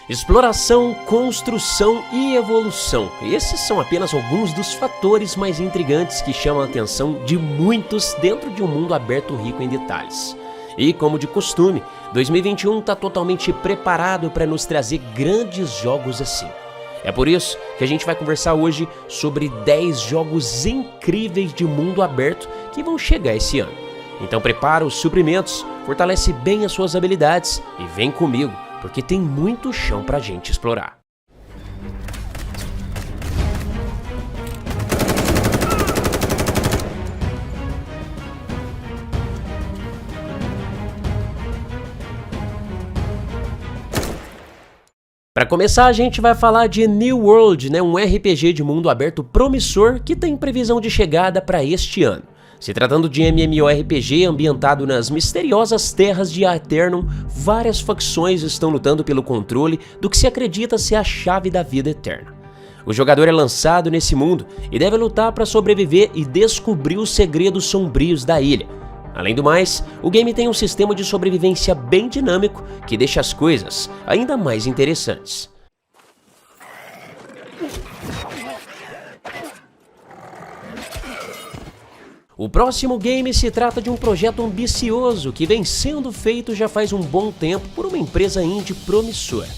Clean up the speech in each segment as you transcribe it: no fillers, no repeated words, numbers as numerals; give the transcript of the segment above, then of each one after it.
Exploração, construção e evolução. Esses são apenas alguns dos fatores mais intrigantes que chamam a atenção de muitos dentro de um mundo aberto rico em detalhes. E como de costume, 2021 está totalmente preparado para nos trazer grandes jogos assim. É por isso que a gente vai conversar hoje sobre 10 jogos incríveis de mundo aberto que vão chegar esse ano. Então prepara os suprimentos, fortalece bem as suas habilidades e vem comigo, porque tem muito chão pra gente explorar. Para começar, a gente vai falar de New World, um RPG de mundo aberto promissor que tem previsão de chegada para este ano. Se tratando de MMORPG ambientado nas misteriosas terras de Aeternum, várias facções estão lutando pelo controle do que se acredita ser a chave da vida eterna. O jogador é lançado nesse mundo e deve lutar para sobreviver e descobrir os segredos sombrios da ilha. Além do mais, o game tem um sistema de sobrevivência bem dinâmico que deixa as coisas ainda mais interessantes. O próximo game se trata de um projeto ambicioso que vem sendo feito já faz um bom tempo por uma empresa indie promissora.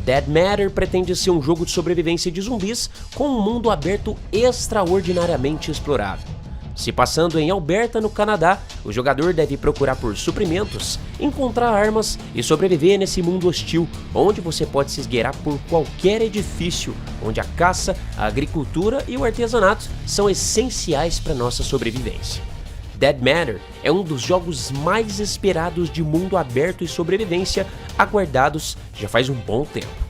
Dead Matter pretende ser um jogo de sobrevivência de zumbis com um mundo aberto extraordinariamente explorável. Se passando em Alberta, no Canadá, o jogador deve procurar por suprimentos, encontrar armas e sobreviver nesse mundo hostil, onde você pode se esgueirar por qualquer edifício, onde a caça, a agricultura e o artesanato são essenciais para nossa sobrevivência. Dead Matter é um dos jogos mais esperados de mundo aberto e sobrevivência, aguardados já faz um bom tempo.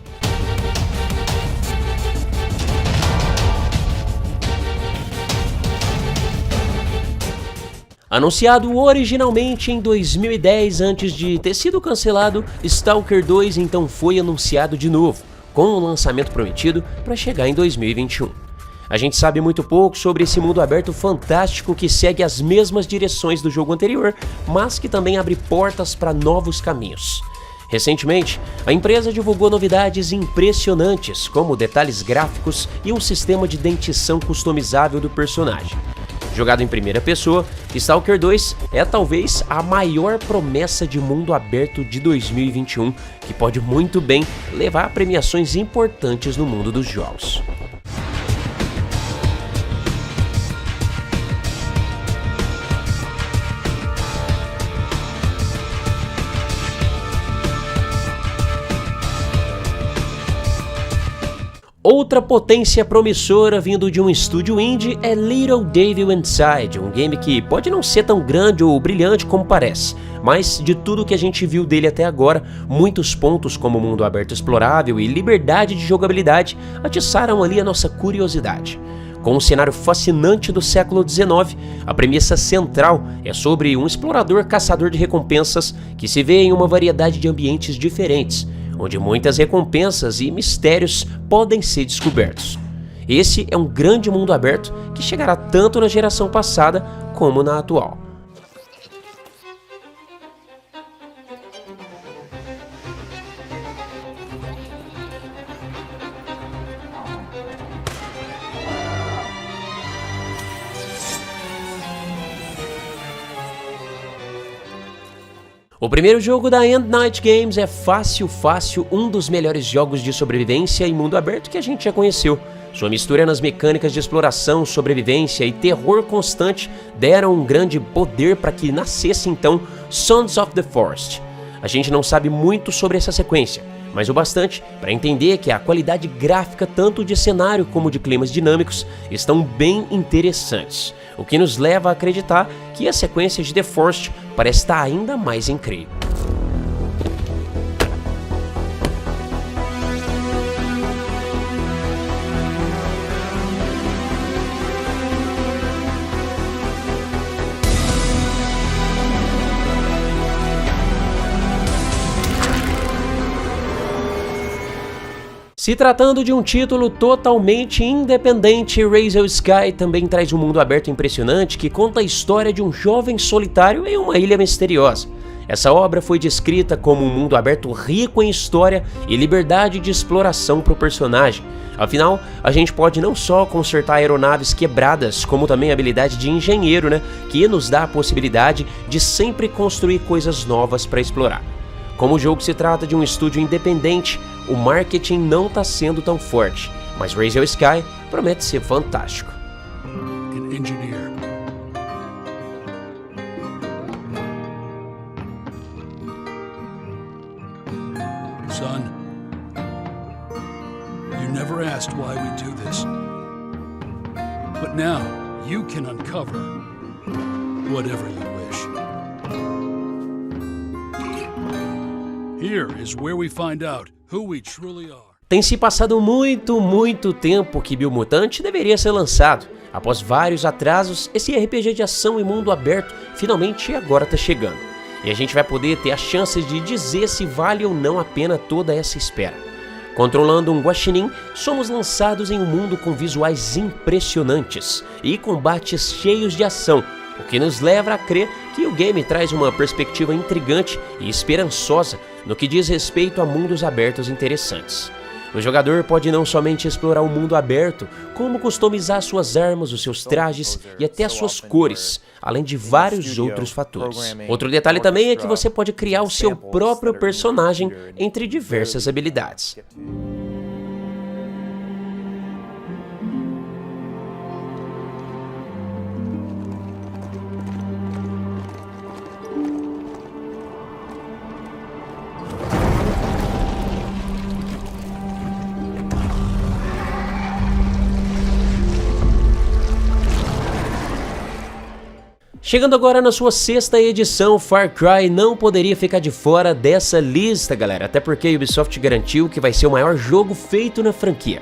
Anunciado originalmente em 2010 antes de ter sido cancelado, Stalker 2 então foi anunciado de novo, com o lançamento prometido para chegar em 2021. A gente sabe muito pouco sobre esse mundo aberto fantástico que segue as mesmas direções do jogo anterior, mas que também abre portas para novos caminhos. Recentemente, a empresa divulgou novidades impressionantes, como detalhes gráficos e um sistema de dentição customizável do personagem. Jogado em primeira pessoa, Stalker 2 é talvez a maior promessa de mundo aberto de 2021, que pode muito bem levar a premiações importantes no mundo dos jogos. Outra potência promissora vindo de um estúdio indie é Little Devil Inside, um game que pode não ser tão grande ou brilhante como parece, mas de tudo que a gente viu dele até agora, muitos pontos como mundo aberto explorável e liberdade de jogabilidade atiçaram ali a nossa curiosidade. Com um cenário fascinante do século XIX, a premissa central é sobre um explorador caçador de recompensas que se vê em uma variedade de ambientes diferentes, onde muitas recompensas e mistérios podem ser descobertos. Esse é um grande mundo aberto que chegará tanto na geração passada como na atual. O primeiro jogo da End Night Games é fácil um dos melhores jogos de sobrevivência e mundo aberto que a gente já conheceu. Sua mistura nas mecânicas de exploração, sobrevivência e terror constante deram um grande poder para que nascesse então Sons of the Forest. A gente não sabe muito sobre essa sequência, mas o bastante para entender que a qualidade gráfica tanto de cenário como de climas dinâmicos estão bem interessantes, o que nos leva a acreditar que a sequência de The Forest parece estar ainda mais incrível. Se tratando de um título totalmente independente, Raise Sky também traz um mundo aberto impressionante que conta a história de um jovem solitário em uma ilha misteriosa. Essa obra foi descrita como um mundo aberto rico em história e liberdade de exploração para o personagem. Afinal, a gente pode não só consertar aeronaves quebradas, como também a habilidade de engenheiro, que nos dá a possibilidade de sempre construir coisas novas para explorar. Como o jogo se trata de um estúdio independente, o marketing não está sendo tão forte, mas Raise Your Sky promete ser fantástico. Son, you never asked why we do this. But now you can uncover whatever you wish. Here is where we find out who we truly are. Tem se passado muito tempo que Biomutant deveria ser lançado. Após vários atrasos, esse RPG de ação e mundo aberto finalmente agora está chegando. E a gente vai poder ter a chance de dizer se vale ou não a pena toda essa espera. Controlando um guaxinim, somos lançados em um mundo com visuais impressionantes e combates cheios de ação, o que nos leva a crer que o game traz uma perspectiva intrigante e esperançosa no que diz respeito a mundos abertos interessantes. O jogador pode não somente explorar o mundo aberto, como customizar suas armas, os seus trajes e até as suas cores, além de vários outros fatores. Outro detalhe também é que você pode criar o seu próprio personagem entre diversas habilidades. Chegando agora na sua 6ª edição, Far Cry não poderia ficar de fora dessa lista, galera, até porque a Ubisoft garantiu que vai ser o maior jogo feito na franquia.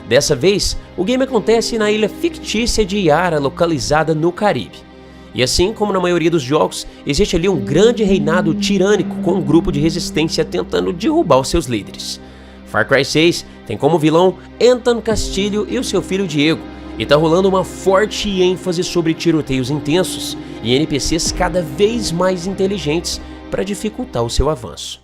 Dessa vez, o game acontece na ilha fictícia de Yara, localizada no Caribe. E assim como na maioria dos jogos, existe ali um grande reinado tirânico com um grupo de resistência tentando derrubar os seus líderes. Far Cry 6 tem como vilão Ethan Castilho e o seu filho Diego, e tá rolando uma forte ênfase sobre tiroteios intensos e NPCs cada vez mais inteligentes para dificultar o seu avanço.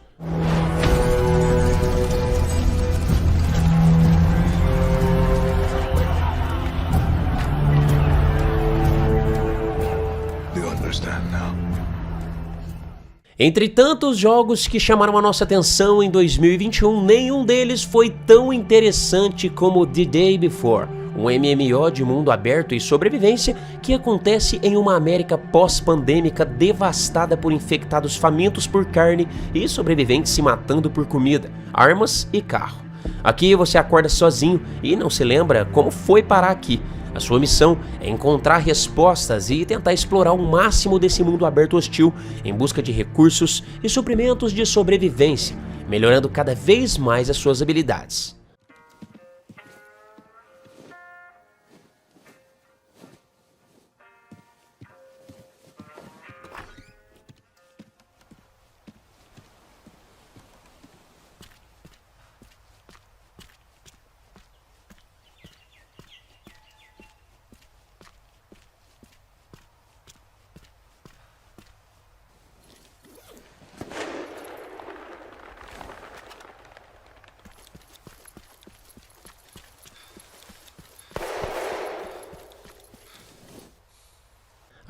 Entre tantos jogos que chamaram a nossa atenção em 2021, nenhum deles foi tão interessante como The Day Before, um MMO de mundo aberto e sobrevivência que acontece em uma América pós-pandêmica devastada por infectados famintos por carne e sobreviventes se matando por comida, armas e carro. Aqui você acorda sozinho e não se lembra como foi parar aqui. A sua missão é encontrar respostas e tentar explorar o máximo desse mundo aberto hostil em busca de recursos e suprimentos de sobrevivência, melhorando cada vez mais as suas habilidades.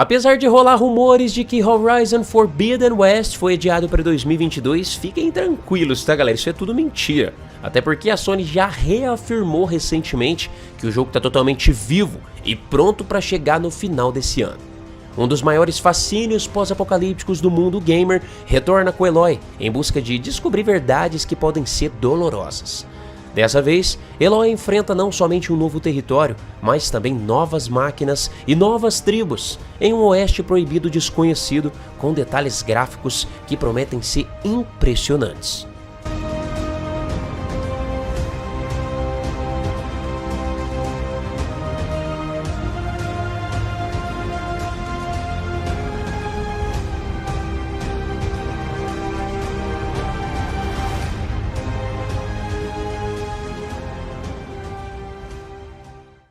Apesar de rolar rumores de que Horizon Forbidden West foi adiado para 2022, fiquem tranquilos, tá galera, isso é tudo mentira. Até porque a Sony já reafirmou recentemente que o jogo está totalmente vivo e pronto para chegar no final desse ano. Um dos maiores fascínios pós-apocalípticos do mundo gamer retorna com Eloy em busca de descobrir verdades que podem ser dolorosas. Dessa vez, Eloy enfrenta não somente um novo território, mas também novas máquinas e novas tribos, em um oeste proibido desconhecido com detalhes gráficos que prometem ser impressionantes.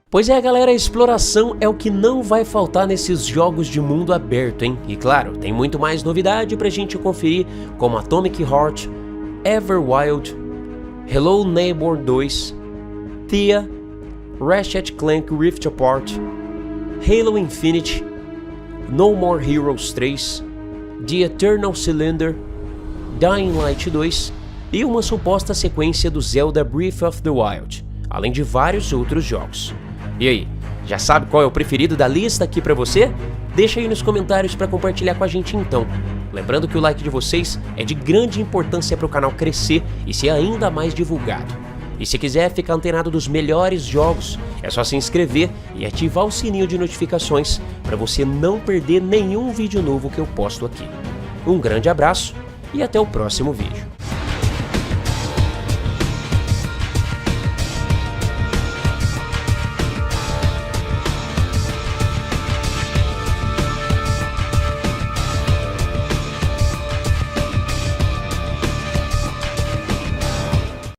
Pois é, galera, a exploração é o que não vai faltar nesses jogos de mundo aberto, hein? E claro, tem muito mais novidade pra gente conferir, como Atomic Heart, Everwild, Hello Neighbor 2, Thea, Ratchet Clank Rift Apart, Halo Infinite, No More Heroes 3, The Eternal Cylinder, Dying Light 2 e uma suposta sequência do Zelda Breath of the Wild, além de vários outros jogos. E aí, já sabe qual é o preferido da lista aqui pra você? Deixa aí nos comentários pra compartilhar com a gente então. Lembrando que o like de vocês é de grande importância para o canal crescer e ser ainda mais divulgado. E se quiser ficar antenado dos melhores jogos, é só se inscrever e ativar o sininho de notificações para você não perder nenhum vídeo novo que eu posto aqui. Um grande abraço e até o próximo vídeo.